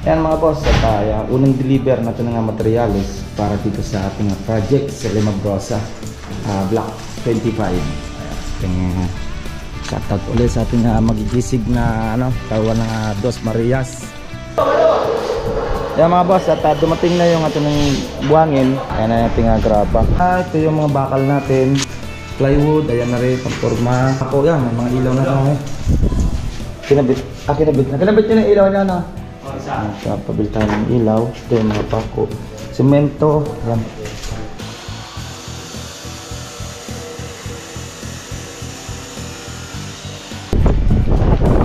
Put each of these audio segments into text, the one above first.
Ayan mga boss, at unang deliver natin ng materials para dito sa ating project sa Limabrosa, Block 25. Ating shoutout ulit sa ating magigisig na tawa ng Dos Marias. Ayan mga boss, at dumating na yung ating buhangin. Ayan na yung ating graba. Ito yung mga bakal natin, plywood, ayan na rin, pagporma. Ako yan, may mga ilaw na ito. Kinabit yun ang ilaw niya, no? Pabil tayo ng ilaw. Ito yung mga pako, semento, yan.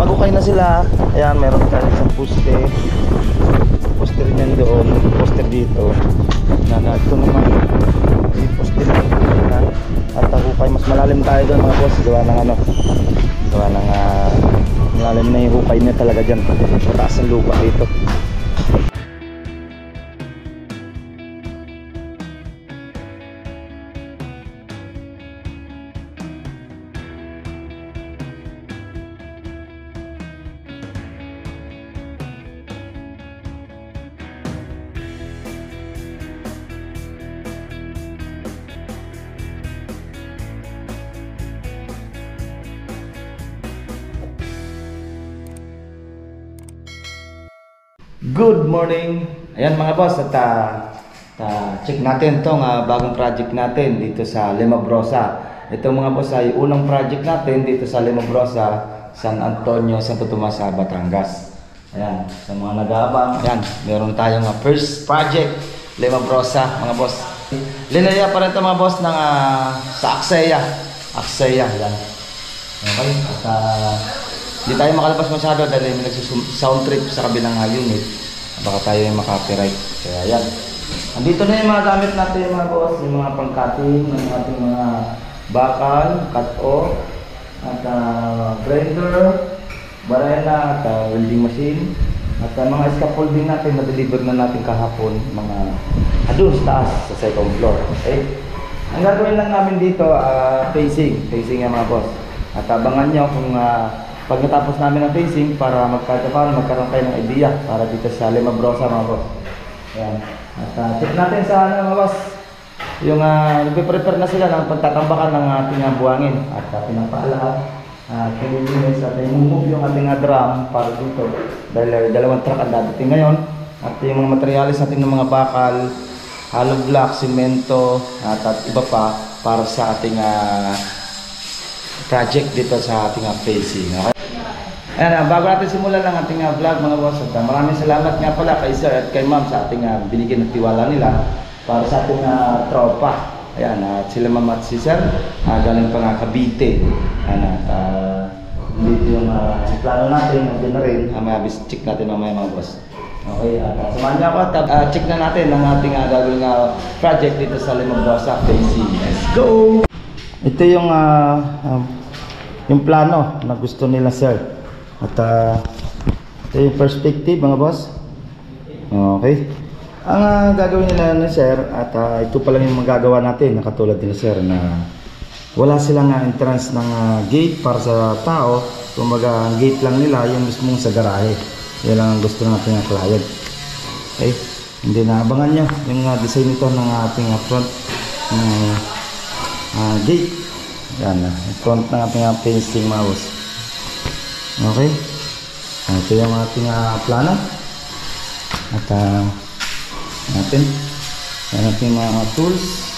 Magukay na sila. Ayan, meron tayo isang poster rin yan doon, poster dito na ito naman poster na. At hukay, mas malalim tayo doon mga boss, gawa ng malalim na yung hukay niya talaga dyan, mataas ang lupa dito. Good morning! Ayan mga boss, at check natin itong bagong project natin dito sa Limabrosa. Ito mga boss ay unang project natin dito sa Limabrosa, San Antonio, Santo Tomas, Batangas. Ayan, sa mga nag-aabang, ayan, meron tayong first project, Limabrosa mga boss. Linaya pa rin ito mga boss ng, sa Axeya, ayan. Okay, at hindi tayo makalabas masyado dahil may nagsusound trip sa kabilang unit. Baka tayo yung makapiright. Kaya yan. Andito na yung mga gamit natin mga boss. Yung mga pang-cutting ng ating mga bakal, cut-off, at grinder, barena, at welding machine. At mga scaffolding natin na deliver na natin kahapon. Mga doon sa taas sa second floor. Okay? Ang gagawin lang namin dito, facing yan mga boss. At abangan nyo kung pag natapos namin ang facing para magkaroon kayo ng idea para dito sa Limabrosa mga boss. Ayan. At check natin sa mga boss. Yung nagpe-prepare na sila ng pagtatambakan ng ating buhangin. At pinapalahat. Pinilinis at i-move yung ating drum para dito. Dahil dalawang truck ang dadating ngayon. At yung mga materialis natin ng mga bakal, hollow block, simento, at iba pa para sa ating project dito sa ating facing. Okay? Ayan, bago natin simulan ang ating vlog mga boss, at maraming salamat nga pala kay sir at kay ma'am sa ating binigyan ng tiwala nila para sa ating tropa. Ayan, at sila ma'am at si sir galing pa nga Cavite. Ayan, at dito yung plano natin, nandiyan na rin, check natin mamaya mga boss. Okay, at samahan niyo ako at check na natin ang ating gagawing project dito sa Limabrosa facing. Let's go! Ito yung plano na gusto nila sir. At ito yung perspective mga boss. Okay. Ang gagawin nila ni sir, at ito pa lang yung magagawa natin na katulad nila sir na wala silang entrance ng gate para sa tao. Kumbaga ang gate lang nila yung mismong sa garahe. Yan lang ang gusto natin ng client. Okay. Hindi na abangan nyo yung design nito ng ating front gate. Yan front ng ating facing mga boss. Okay, ito yung ating plano. At natin yan ating mga tools.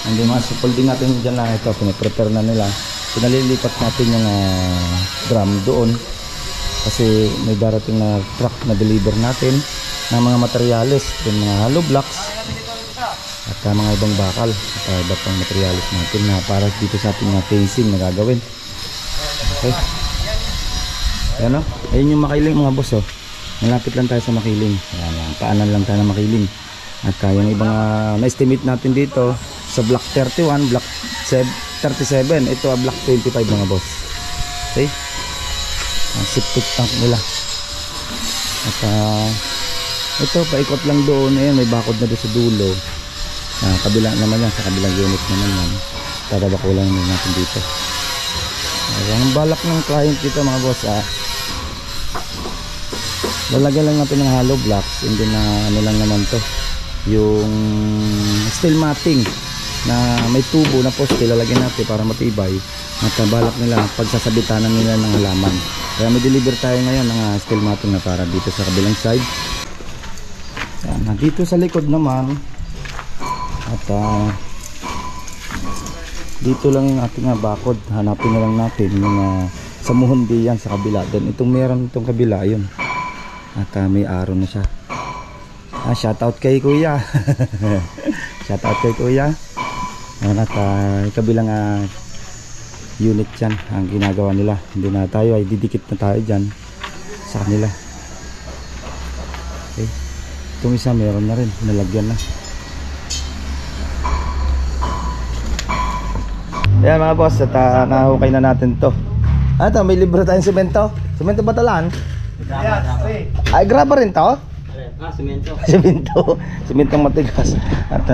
Hindi mga scaffolding natin dyan na ito, pinaprepare na nila. Pinalilipat natin yung drum doon kasi may darating na truck na deliver natin ng mga materials, yung mga hollow blocks at mga ibang bakal at iba pang materials natin na para dito sa ating facing na gagawin. Okay. Ayan o, ayun yung Makiling mga boss o. Malapit lang tayo sa Makiling. Ayan, paanan lang tayo ng Makiling. At yung ibang na-estimate natin dito sa block 31, block 37, ito block 25 mga boss. Okay? Septic tank nila. At ito, paikot lang doon. Ayan, may bakod na doon sa dulo. Kabilang naman yan, sa kabilang unit naman yan. Tatabakulan naman natin dito. Ang balak ng client dito mga boss lalagyan lang natin ng hollow blocks, and then ano lang naman to, yung steel matting na may tubo na poste, lalagyan natin para matibay. At balak nila pagsasabitanan nila ng halaman, kaya may deliver tayo ngayon ng steel matting na para dito sa kabilang side. Yan, dito sa likod naman, at dito lang yung ating bakod. Hanapin na lang natin yung sa muhundi yan sa kabila. Then itong meron itong kabila, yun. At may araw na siya. Shoutout kay kuya. Shoutout kay kuya. At kabilang unit yan ang ginagawa nila. Hindi na tayo ay didikit na tayo dyan sa kanila. Okay. Itong isa meron na rin, nalagyan na. Ayan mga boss, at nahukay na natin to. Ito, may libre tayong semento. Semento ba talaan? Ay, graba rin to? Semento. Semento. Sementong matigas. At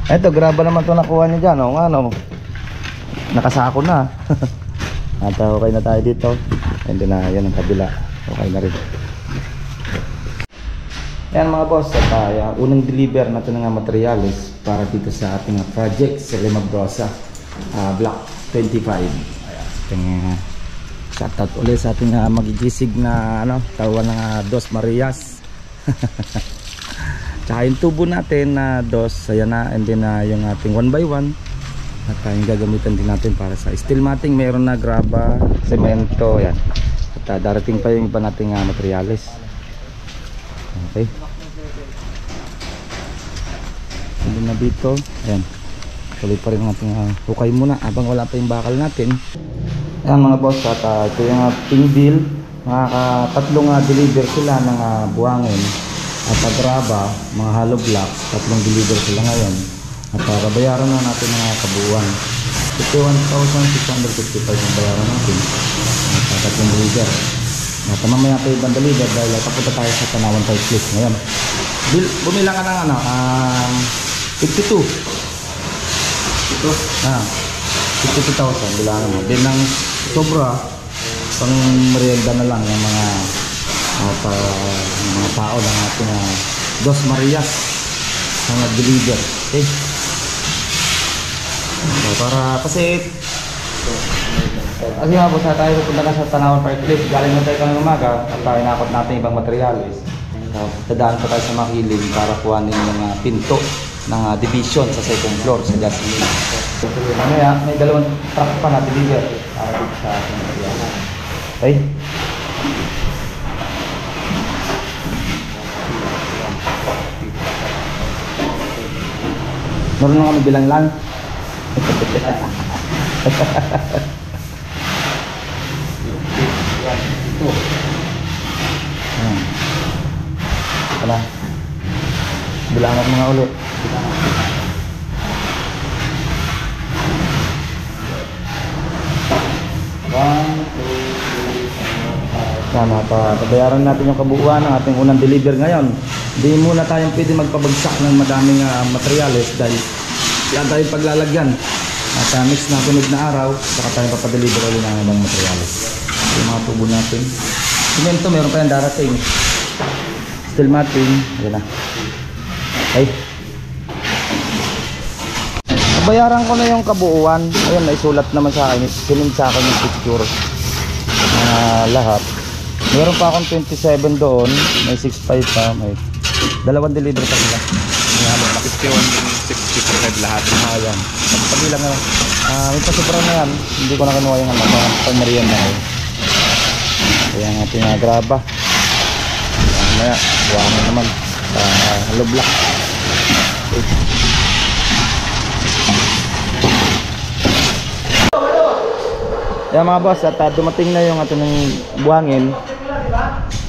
ito, graba naman to nakuha niyo dyan. O, ano, nakasako na. At hukay na tayo dito. And then, yan ang kabila. Hukay na rin. Ayan mga boss, at unang deliver natin ng materials para dito sa ating project sa Limabrosa. Block 25. Ayan. Shoutout ulit sa ating magigisig na tawa ng Dos Marias. Tsaka yung tubo natin na dos, ayan na. And then yung ating 1x1 at yung gagamitan din natin para sa steel matting. Mayroon na graba, semento, yan. At darating pa yung iba nating materials. Okay. And then na dito, ayan, tuloy pa rin natin hukay muna habang wala pa yung bakal natin. Ayan mga boss, at ito yung ping deal. Tatlong deliver sila ng buhangin at graba, mga hollow blocks. Tatlong deliver sila ngayon. At bayaran na natin ng kabuuan. 51,655 yung bayaran natin. At tatlong deliver. At mamaya pa ibang deliver dahil kapunta tayo sa Tanawan Park Place ngayon. Bumila ka ng 52. Ito? 52,000 bilangan mo. Din ng sobra, pang merienda na lang yung mga tao ng ating Dos Marias mga deliver. Okay? So, para kasi nga po sa tayo pupunta na sa Tanawan Park Place, galing na tayo ng umaga at inakot natin ibang materials. Dadaan pa tayo sa Makiling para kuhanin yung pinto ng division sa second floor sa gasoline. Mamaya may dalawang truck pa na deliver para dito sa ating materials. Okay? Marunong kami bilang lang. Wala. Bilangan mga ulit. Sana pabayaran natin yung kabuuan ng ating unang deliver ngayon. Hindi muna tayong pwede magpabagsak ng madaming materyales dahil yan tayong paglalagyan. At next na sunod na araw, saka tayo papadeliver ulit ng ibang materyales. Yung mga tubo natin. Semento, meron pa yung darating. Steel matting, ayan na. Okay. Bayaran ko na yung kabuuan. Ayun, naisulat naman sa akin. Sinend sa akin yung picture. Lahat. Meron pa akong 27 doon. May 6.5 pa. May dalawang deliver pa nila. Yung 65 lahat. Ayan. Pagbilang na. May pasubra na yan. Hindi ko na kinuha yung pag-merian na yun. Ayan natin graba. Mamaya, buwangan naman. Hollow block. Okay. Yan mga boss, at dumating na yung ating buhangin.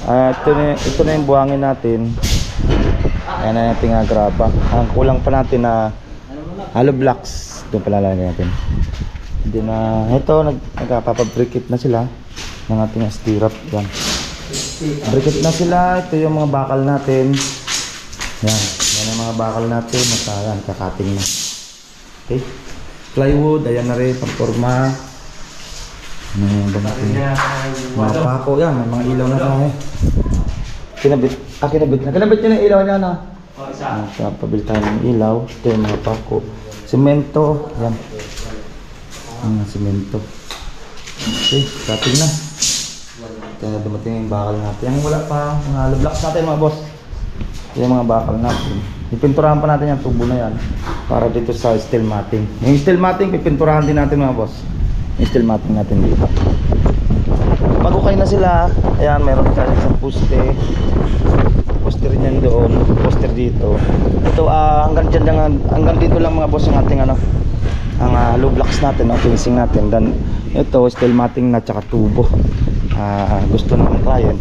Ito na yung buhangin natin. Ayan na natin graba. Ang kulang pa natin na hollow blocks. Doon pala lalagay natin. Hindi na, ito nagpapabrikit na sila ng ating stirrup. Yan. Brikit na sila. Ito yung mga bakal natin. Yan. Yan yung mga bakal natin. Yan, kakating na. Okay. Plywood, ayan na rin, pagporma. Mga pako yan, may mga ilaw na tayo. Kinabit. Kinabit na. Kinabit yun ang ilaw niya na. Isa. Pabili tayo ng ilaw. Ito yung mga pako. Semento. Yan. Semento. Okay, dating na. Ito na dumating yung bakal natin. Yung wala pa, mga hollow blocks natin mga boss. Ito yung mga bakal natin. Ipinturahan pa natin yung tubo na yan para dito sa steel matting. Yung steel matting, pipinturahan din natin mga boss. Yung steel matting natin dito. Pag okay na sila, ayan, meron tayo isang poste. Poster rin yan doon, poster dito. Ito hanggang dito lang mga boss yung ating ang hollow blocks natin, ang fencing natin. Then ito steel matting na tsaka tubo. Gusto ng client.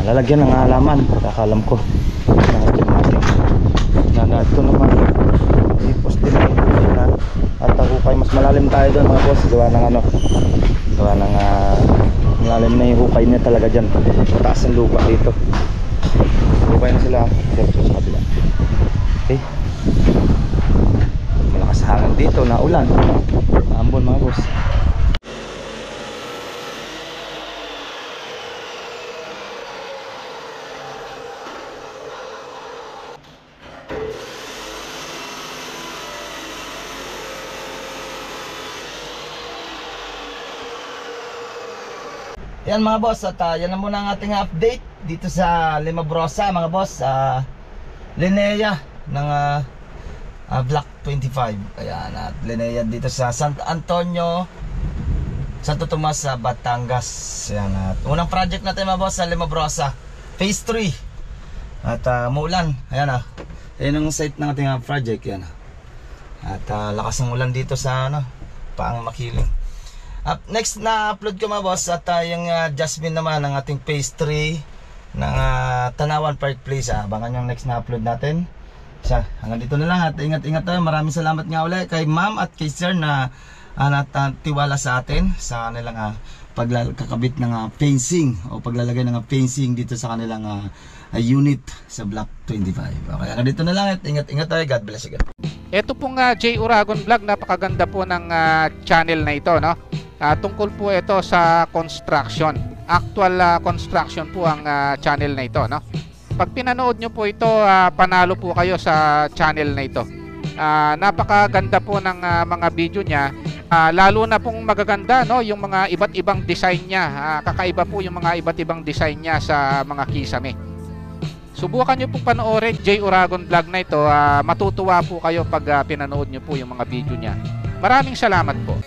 Lalagyan ng halaman, kakalam ko. Steel matting. Ito naman may poster na. At ako kayo mas malalim tayo doon mga boss. Gawa ng malalim na yung hukay niya talaga dyan. Mataas ang lupa dito. Hukay na sila dito sa kabila. Okay, malakas hangin dito na ulan. Ambon mga boss. Yan mga boss, at yan na muna ang ating update dito sa Limabrosa mga boss. Linea ng Block 25. Ayan, at Linea dito sa San Antonio, Santo Tomas, Batangas. Ayan, at unang project natin mga boss sa Limabrosa Phase 3. At muulan. Ayan ayan ang site ng ating project. Yan. At lakas ng ulan dito sa Paang Makiling. Next na upload ko mga boss at yung Jasmine naman ng ating phase 3 ng Tanawan Park Place. Abangan yung next na upload natin. Hanggang dito na lang at ingat-ingat tayo. Maraming salamat nga ulit kay ma'am at kay sir na tiwala sa atin sa kanilang pagkakabit ng fencing o paglalagay ng fencing dito sa kanilang unit sa Block 25. Okay, hanggang dito na lang at ingat-ingat tayo. God bless you. Ito pong J. Uragon Vlog, napakaganda po ng channel na ito, no? Tungkol po ito sa construction. Actual construction po ang channel na ito, no? Pag pinanood nyo po ito, panalo po kayo sa channel na ito. Napakaganda po ng mga video niya. Lalo na pong magaganda, no? Yung mga iba't ibang design niya. Kakaiba po yung mga iba't ibang design niya sa mga kisame. Subukan nyo pong panoorin J. Uragon Vlog na ito. Matutuwa po kayo pag pinanood nyo po yung mga video niya. Maraming salamat po.